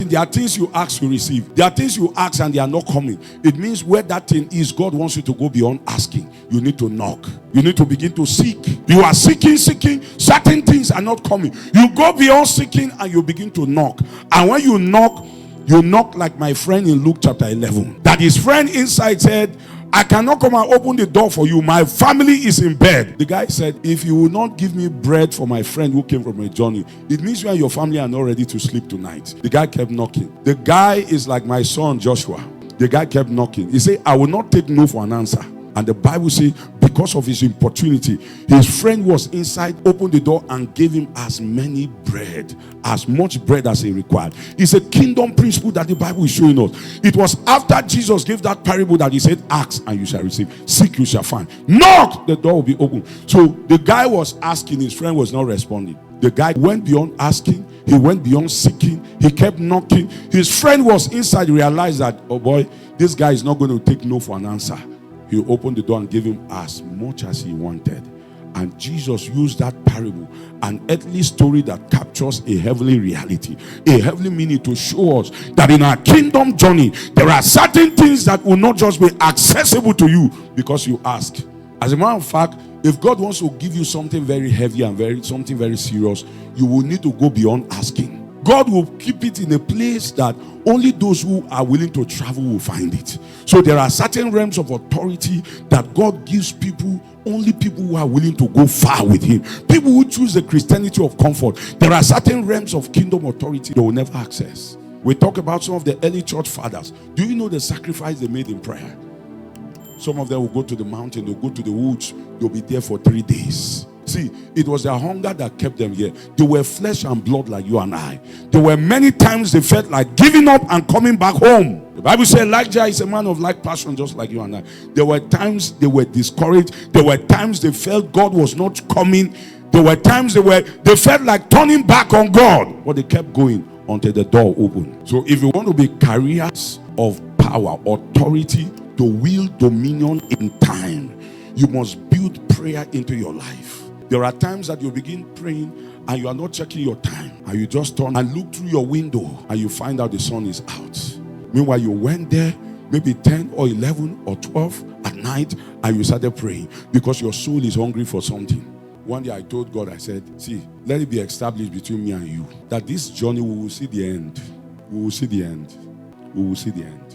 there are things you ask, you receive. There are things you ask and they are not coming. It means where that thing is, God wants you to go beyond asking. You need to knock. You need to begin to seek. You are seeking. Certain things are not coming. You go beyond seeking and you begin to knock. And when you knock like my friend in Luke chapter 11. That his friend inside said, I cannot come and open the door for you. My family is in bed. The guy said, if you will not give me bread for my friend who came from a journey, it means you and your family are not ready to sleep tonight. The guy kept knocking. The guy is like my son Joshua. The guy kept knocking. He said, I will not take no for an answer. And the Bible says, because of his importunity, his friend was inside, opened the door and gave him as much bread as he required. It's a kingdom principle that the Bible is showing us. It was after Jesus gave that parable that he said, ask and you shall receive, seek you shall find, knock, the door will be open. So the guy was asking, his friend was not responding. The guy went beyond asking, he went beyond seeking, he kept knocking. His friend was inside, realized that, oh boy, this guy is not going to take no for an answer. He opened the door and gave him as much as he wanted. And Jesus used that parable, an earthly story that captures a heavenly reality, a heavenly meaning, to show us that in our kingdom journey, there are certain things that will not just be accessible to you because you ask. As a matter of fact, if God wants to give you something very heavy and something very serious, you will need to go beyond asking. God will keep it in a place that only those who are willing to travel will find it. So there are certain realms of authority that God gives people, only people who are willing to go far with him. People who choose the Christianity of comfort. There are certain realms of kingdom authority they will never access. We talk about some of the early church fathers. Do you know the sacrifice they made in prayer? Some of them will go to the mountain, they'll go to the woods, they'll be there for 3 days. See, it was their hunger that kept them here. They were flesh and blood like you and I. There were many times they felt like giving up and coming back home. The Bible said Elijah is a man of like passion, just like you and I. There were times they were discouraged. There were times they felt God was not coming. There were times they felt like turning back on God. But they kept going until the door opened. So if you want to be carriers of power, authority, to wield dominion in time, you must build prayer into your life. There are times that you begin praying and you are not checking your time, and you just turn and look through your window and you find out the sun is out. Meanwhile, you went there maybe 10 or 11 or 12 at night and you started praying because your soul is hungry for something. One day I told God, I said, see, let it be established between me and you that this journey we will see the end. We will see the end. We will see the end.